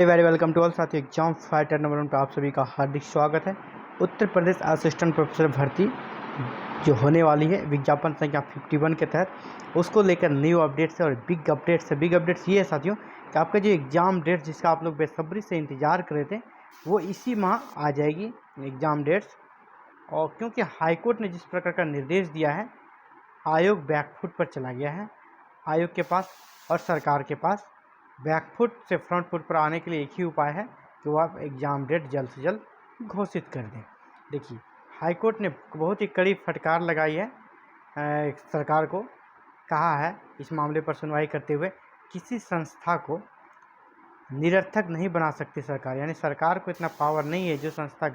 Very welcome to all साथियों। Exam fighter number 1 पर आप सभी का हार्दिक स्वागत है। उत्तर प्रदेश असिस्टेंट प्रोफेसर भर्ती जो होने वाली है विज्ञापन संख्या 51 के तहत, उसको लेकर न्यू अपडेट्स है और बिग अपडेट्स है। बिग अपडेट्स ये है साथियों कि आपका जो एग्ज़ाम डेट जिसका आप लोग बेसब्री से इंतज़ार कर रहे थे वो इसी माह आ जाएगी एग्ज़ाम डेट्स। और क्योंकि हाईकोर्ट ने जिस प्रकार का निर्देश दिया है, आयोग बैकफुट पर चला गया है। आयोग के पास और सरकार के पास बैकफुट से फ्रंट फुट पर आने के लिए एक ही उपाय है कि वो आप एग्ज़ाम डेट जल्द से जल्द घोषित कर दें। देखिए, हाईकोर्ट ने बहुत ही कड़ी फटकार लगाई है सरकार को। कहा है इस मामले पर सुनवाई करते हुए, किसी संस्था को निरर्थक नहीं बना सकती सरकार। यानी सरकार को इतना पावर नहीं है, जो संस्था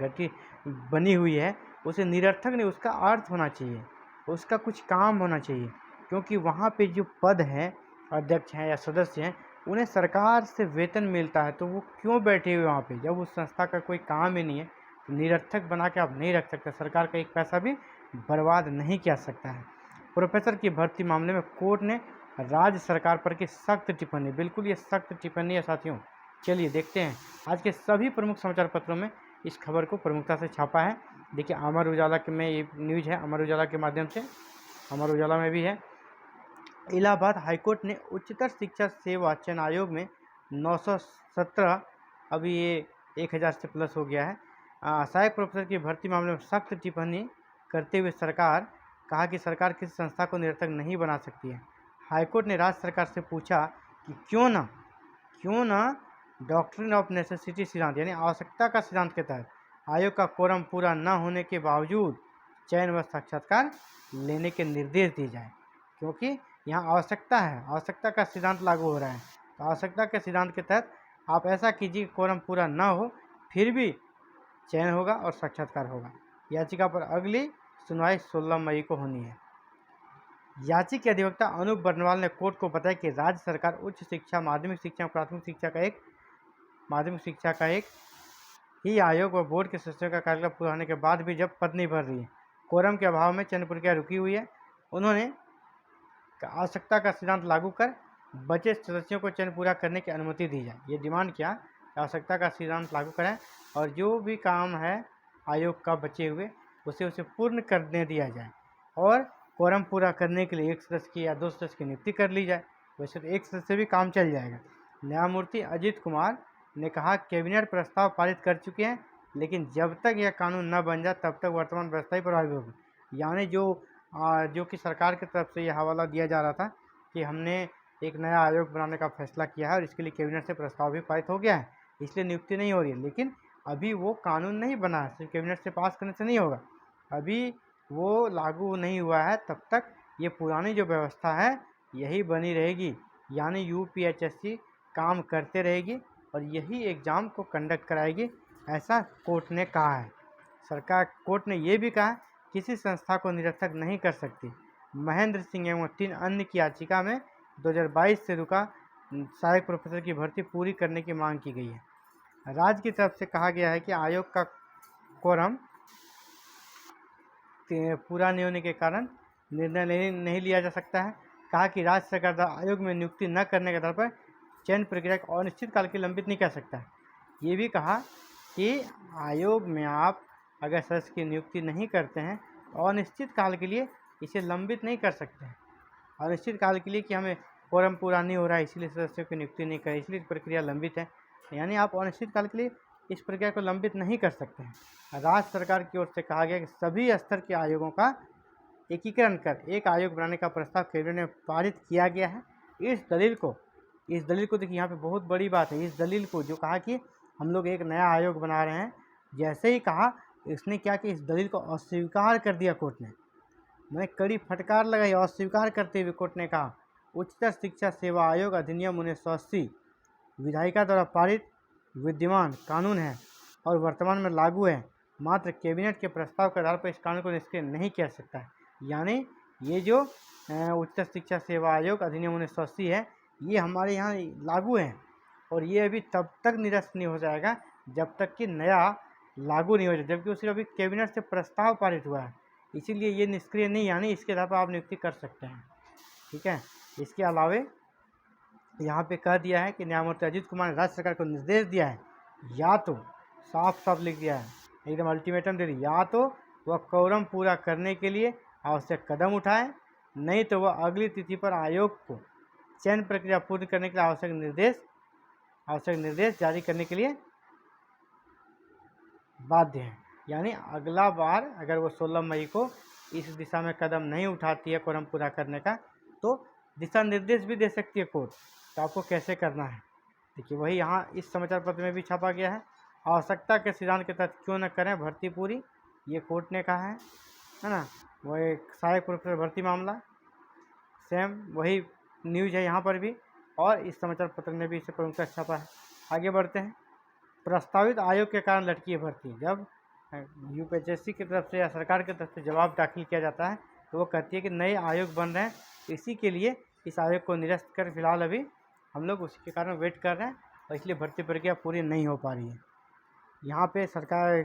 बनी हुई है उसे निरर्थक नहीं, उसका अर्थ होना चाहिए, उसका कुछ काम होना चाहिए। क्योंकि वहाँ पे जो पद हैं, अध्यक्ष हैं या सदस्य हैं, उन्हें सरकार से वेतन मिलता है, तो वो क्यों बैठे हुए वहाँ पे जब उस संस्था का कोई काम ही नहीं है। तो निरर्थक बना के आप नहीं रख सकते, सरकार का एक पैसा भी बर्बाद नहीं किया सकता है। प्रोफेसर की भर्ती मामले में कोर्ट ने राज्य सरकार पर की सख्त टिप्पणी, बिल्कुल ये सख्त टिप्पणी है साथियों। चलिए देखते हैं आज के सभी प्रमुख समाचार पत्रों में इस खबर को प्रमुखता से छापा है। देखिए, अमर उजाला के में ये न्यूज़ है, अमर उजाला के माध्यम से, अमर उजाला में भी है। इलाहाबाद हाईकोर्ट ने उच्चतर शिक्षा सेवा चयन आयोग में 917, अभी ये 1000 से प्लस हो गया है, सहायक प्रोफेसर की भर्ती मामले में सख्त टिप्पणी करते हुए कहा कि सरकार किसी संस्था को निरर्थक नहीं बना सकती है। हाईकोर्ट ने राज्य सरकार से पूछा कि क्यों ना डॉक्ट्रिन ऑफ नेसेसिटी सिद्धांत यानी आवश्यकता का सिद्धांत के तहत आयोग का कोरम पूरा न होने के बावजूद चयन व साक्षात्कार लेने के निर्देश दिए जाए। क्योंकि यहाँ आवश्यकता है, आवश्यकता का सिद्धांत लागू हो रहा है, तो आवश्यकता के सिद्धांत के तहत आप ऐसा कीजिए, कोरम पूरा न हो फिर भी चयन होगा और साक्षात्कार होगा। याचिका पर अगली सुनवाई 16 मई को होनी है। याची के अधिवक्ता अनूप बर्नवाल ने कोर्ट को बताया कि राज्य सरकार उच्च शिक्षा, माध्यमिक शिक्षा, प्राथमिक शिक्षा का एक ही आयोग व बोर्ड के सदस्यों का कार्यकाल पूरा होने के बाद भी जब पद नहीं भर रही है, कोरम के अभाव में चयन प्रक्रिया रुकी हुई है, उन्होंने आवश्यकता का सिद्धांत लागू कर बचे सदस्यों को चयन पूरा करने की अनुमति दी जाए। ये डिमांड किया, आवश्यकता का सिद्धांत लागू करें और जो भी काम है आयोग का बचे हुए उसे पूर्ण करने दिया जाए और कोरम पूरा करने के लिए एक सदस्य की या 2 सदस्य की नियुक्ति कर ली जाए। वैसे तो एक सदस्य से भी काम चल जाएगा। न्यायमूर्ति अजीत कुमार ने कहा, कैबिनेट प्रस्ताव पारित कर चुके हैं, लेकिन जब तक यह कानून न बन जाए तब तक वर्तमान व्यवस्था ही प्रभावी होगी। यानी जो कि सरकार की तरफ से यह हवाला दिया जा रहा था कि हमने एक नया आयोग बनाने का फैसला किया है और इसके लिए कैबिनेट से प्रस्ताव भी पारित हो गया है, इसलिए नियुक्ति नहीं हो रही है। लेकिन अभी वो कानून नहीं बना है, सिर्फ कैबिनेट से पास करने से नहीं होगा, अभी वो लागू नहीं हुआ है, तब तक ये पुरानी जो व्यवस्था है यही बनी रहेगी। यानी यूपीएचएससी काम करते रहेगी और यही एग्ज़ाम को कंडक्ट कराएगी, ऐसा कोर्ट ने कहा है। कोर्ट ने ये भी कहा किसी संस्था को निरर्थक नहीं कर सकती। महेंद्र सिंह एवं 3 अन्य की याचिका में 2022 से रुका सहायक प्रोफेसर की भर्ती पूरी करने की मांग की गई है। राज्य की तरफ से कहा गया है कि आयोग का कोरम पूरा नहीं होने के कारण निर्णय नहीं लिया जा सकता है। कहा कि राज्य सरकार द्वारा आयोग में नियुक्ति न करने के आधार पर चयन प्रक्रिया को अनिश्चित काल के लंबित नहीं कर सकता है। ये भी कहा कि आयोग में आप अगर सदस्य की नियुक्ति नहीं करते हैं तो अनिश्चित काल के लिए इसे लंबित नहीं कर सकते हैं। अनिश्चित काल के लिए कि हमें कोरम पूरा नहीं हो रहा है इसलिए सदस्यों की नियुक्ति नहीं करें, इसलिए प्रक्रिया लंबित है, यानी आप अनिश्चित काल के लिए इस प्रक्रिया को लंबित नहीं कर सकते हैं। राज्य सरकार की ओर से कहा गया कि सभी स्तर के आयोगों का एकीकरण कर एक आयोग बनाने का प्रस्ताव कैबिनेट में पारित किया गया है। इस दलील को देखिए, यहाँ पे बहुत बड़ी बात है। इस दलील को जो कहा कि हम लोग एक नया आयोग बना रहे हैं, जैसे ही कहा इसने क्या कि इस दलील को अस्वीकार कर दिया कोर्ट ने। मैंने कड़ी फटकार लगाई, अस्वीकार करते हुए कोर्ट ने कहा उच्चतर शिक्षा सेवा आयोग अधिनियम 1980 विधायिका द्वारा पारित विद्यमान कानून है और वर्तमान में लागू है, मात्र कैबिनेट के प्रस्ताव के आधार पर इस कानून को निष्क्रिय नहीं किया सकता है। यानी ये जो उच्चतर शिक्षा सेवा आयोग अधिनियम 1980 है, ये हमारे यहाँ लागू है और ये अभी तब तक निरस्त नहीं हो जाएगा जब तक कि नया लागू नहीं हो जाए, जबकि उसे अभी कैबिनेट से प्रस्ताव पारित हुआ है, इसीलिए ये निष्क्रिय नहीं, यानी इसके आधार पर आप नियुक्ति कर सकते हैं। ठीक है। इसके अलावे यहाँ पे कह दिया है कि न्यायमूर्ति अजीत कुमार ने राज्य सरकार को निर्देश दिया है, या तो साफ साफ लिख दिया है, एकदम अल्टीमेटम दे दी, या तो वह क्वोरम पूरा करने के लिए आवश्यक कदम उठाए, नहीं तो वह अगली तिथि पर आयोग को चयन प्रक्रिया पूर्ण करने के लिए आवश्यक निर्देश जारी करने के लिए बाध्य है। यानी अगला बार अगर वो 16 मई को इस दिशा में कदम नहीं उठाती है क्वोरम पूरा करने का, तो दिशा निर्देश भी दे सकती है कोर्ट, तो आपको कैसे करना है। देखिए वही यहाँ इस समाचार पत्र में भी छापा गया है, आवश्यकता के सिद्धांत के तहत क्यों न करें भर्ती पूरी, ये कोर्ट ने कहा है ना। वो एक सहायक प्रोफेसर भर्ती मामला, सेम वही न्यूज है यहाँ पर भी, और इस समाचार पत्र ने भी इसे प्रमुखता से छापा है। आगे बढ़ते हैं। प्रस्तावित आयोग के कारण लटकी है भर्ती। जब यूपीएससी की तरफ से या सरकार की तरफ से जवाब दाखिल किया जाता है तो वो कहती है कि नए आयोग बन रहे हैं, इसी के लिए इस आयोग को निरस्त कर फिलहाल अभी हम लोग उसी के कारण वेट कर रहे हैं, और इसलिए भर्ती प्रक्रिया पूरी नहीं हो पा रही है। यहाँ पे सरकार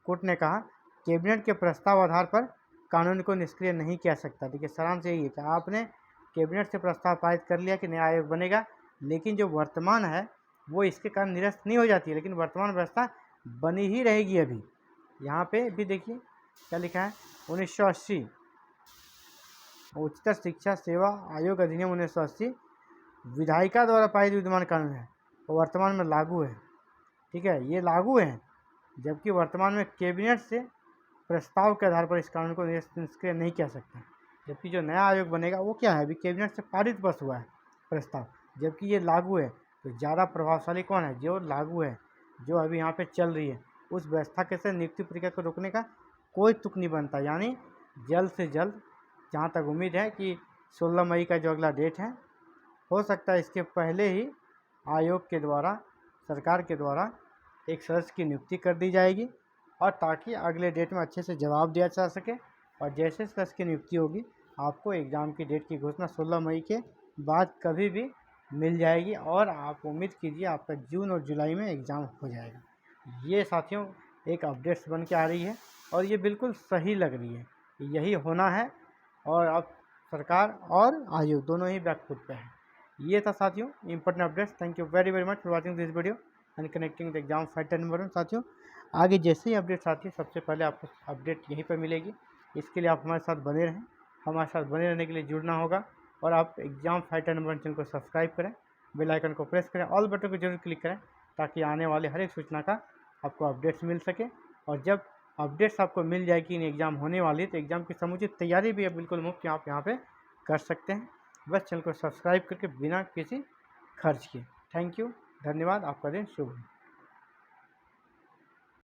कोर्ट ने कहा कैबिनेट के प्रस्ताव आधार पर कानून को निष्क्रिय नहीं किया सकता। देखिए सारांश यही है कि आपने कैबिनेट से प्रस्ताव पारित कर लिया कि नया आयोग बनेगा, लेकिन जो वर्तमान है वो इसके कारण निरस्त नहीं हो जाती है, लेकिन वर्तमान व्यवस्था बनी ही रहेगी। अभी यहाँ पे भी देखिए क्या लिखा है, 1980 उच्चतर शिक्षा सेवा आयोग अधिनियम 1980 विधायिका द्वारा पारित विद्यमान कानून है, वो वर्तमान में लागू है। ठीक है, ये लागू है, जबकि वर्तमान में कैबिनेट से प्रस्ताव के आधार पर इस कानून को निष्क्रिय नहीं किया सकता। जबकि जो नया आयोग बनेगा वो क्या है, अभी कैबिनेट से पारित बस हुआ है प्रस्ताव, जबकि ये लागू है। तो ज़्यादा प्रभावशाली कौन है, जो लागू है, जो अभी यहाँ पे चल रही है, उस व्यवस्था के से नियुक्ति प्रक्रिया को रोकने का कोई तुक नहीं बनता। यानी जल्द से जल्द, जहाँ तक उम्मीद है कि 16 मई का जो अगला डेट है, हो सकता है इसके पहले ही आयोग के द्वारा, सरकार के द्वारा एक सदस्य की नियुक्ति कर दी जाएगी, और ताकि अगले डेट में अच्छे से जवाब दिया जा सके। और जैसे सदस्य की नियुक्ति होगी आपको एग्ज़ाम की डेट की घोषणा 16 मई के बाद कभी भी मिल जाएगी, और आप उम्मीद कीजिए आपका जून और जुलाई में एग्ज़ाम हो जाएगा। ये साथियों एक अपडेट्स बन के आ रही है, और ये बिल्कुल सही लग रही है, यही होना है। और अब सरकार और आयोग दोनों ही बैकफुट पे है। ये था साथियों important updates. Thank you very very much for watching this video and connecting the exam fighter number 1। साथियों आगे जैसे ही अपडेट्स आती है सबसे पहले आपको अपडेट यहीं पर मिलेगी। इसके लिए आप हमारे साथ बने रहें। हमारे साथ बने रहने के लिए जुड़ना होगा, और आप एग्जाम फाइटर नंबर 1 चैनल को सब्सक्राइब करें, बेल आइकन को प्रेस करें, ऑल बटन को जरूर क्लिक करें, ताकि आने वाले हर एक सूचना का आपको अपडेट्स मिल सके। और जब अपडेट्स आपको मिल जाएगी इन एग्ज़ाम होने वाली है, तो एग्ज़ाम की समुचित तैयारी भी है बिल्कुल मुफ्त आप यहाँ पे कर सकते हैं। बस चैनल को सब्सक्राइब करके बिना किसी खर्च के। थैंक यू, धन्यवाद, आपका दिन शुभ हो।